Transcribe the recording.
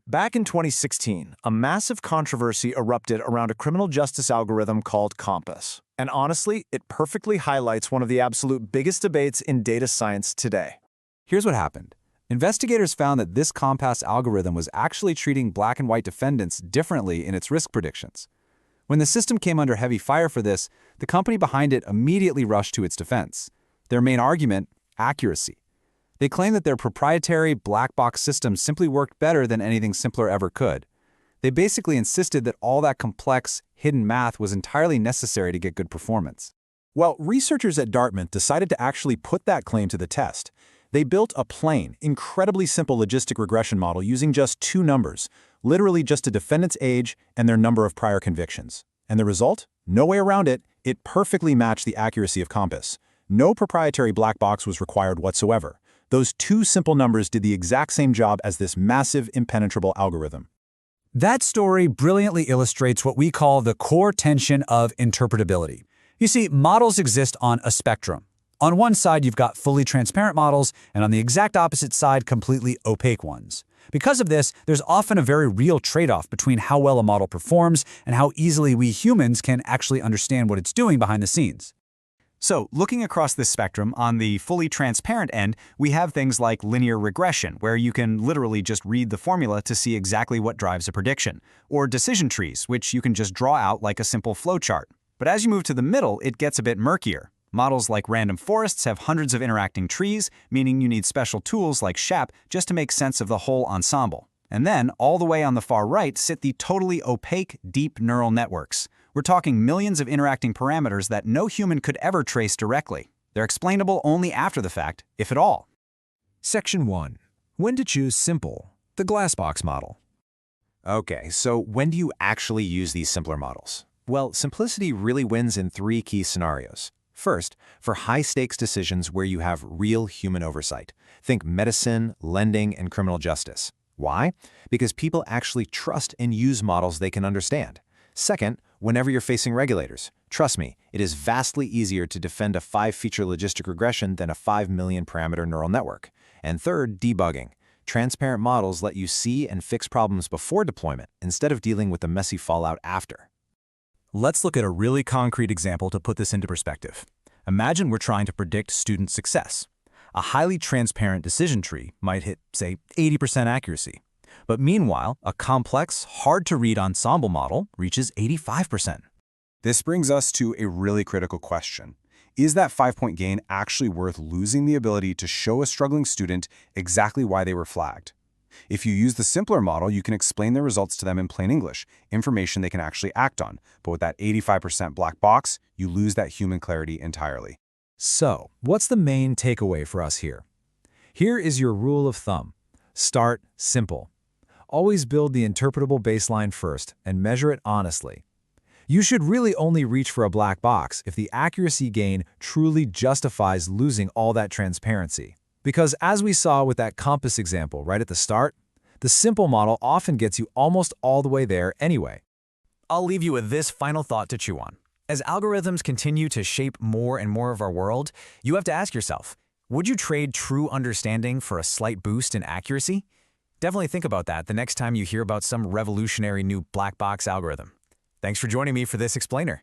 Back in 2016, a massive controversy erupted around a criminal justice algorithm called COMPAS. And honestly, it perfectly highlights one of the absolute biggest debates in data science today. Here's what happened. Investigators found that this COMPAS algorithm was actually treating black and white defendants differently in its risk predictions. When the system came under heavy fire for this, the company behind it immediately rushed to its defense. Their main argument: accuracy. They claimed that their proprietary black box system simply worked better than anything simpler ever could. They basically insisted that all that complex, hidden math was entirely necessary to get good performance. Well, researchers at Dartmouth decided to actually put that claim to the test. They built a plain, incredibly simple logistic regression model using just two numbers, literally just a defendant's age and their number of prior convictions. And the result? No way around it, it perfectly matched the accuracy of COMPAS. No proprietary black box was required whatsoever. Those two simple numbers did the exact same job as this massive, impenetrable algorithm. That story brilliantly illustrates what we call the core tension of interpretability. You see, models exist on a spectrum. On one side, you've got fully transparent models, and on the exact opposite side, completely opaque ones. Because of this, there's often a very real trade-off between how well a model performs and how easily we humans can actually understand what it's doing behind the scenes. So, looking across this spectrum, on the fully transparent end, we have things like linear regression, where you can literally just read the formula to see exactly what drives a prediction, or decision trees, which you can just draw out like a simple flowchart. But as you move to the middle, it gets a bit murkier. Models like random forests have hundreds of interacting trees, meaning you need special tools like SHAP just to make sense of the whole ensemble. And then, all the way on the far right, sit the totally opaque, deep neural networks. We're talking millions of interacting parameters that no human could ever trace directly. They're explainable only after the fact, if at all. Section 1. When to choose simple, the glassbox model. Okay, so when do you actually use these simpler models? Well, simplicity really wins in three key scenarios. First, for high-stakes decisions where you have real human oversight. Think medicine, lending, and criminal justice. Why? Because people actually trust and use models they can understand. Second, whenever you're facing regulators. Trust me, it is vastly easier to defend a 5-feature logistic regression than a 5 million parameter neural network. And third, debugging. Transparent models let you see and fix problems before deployment instead of dealing with the messy fallout after. Let's look at a really concrete example to put this into perspective. Imagine we're trying to predict student success. A highly transparent decision tree might hit, say, 80% accuracy. But meanwhile, a complex, hard-to-read ensemble model reaches 85%. This brings us to a really critical question. Is that 5-point gain actually worth losing the ability to show a struggling student exactly why they were flagged? If you use the simpler model, you can explain the results to them in plain English, information they can actually act on. But with that 85% black box, you lose that human clarity entirely. So, what's the main takeaway for us here? Here is your rule of thumb. Start simple. Always build the interpretable baseline first and measure it honestly. You should really only reach for a black box if the accuracy gain truly justifies losing all that transparency. Because as we saw with that COMPAS example right at the start, the simple model often gets you almost all the way there anyway. I'll leave you with this final thought to chew on. As algorithms continue to shape more and more of our world, you have to ask yourself, would you trade true understanding for a slight boost in accuracy? Definitely think about that the next time you hear about some revolutionary new black box algorithm. Thanks for joining me for this explainer.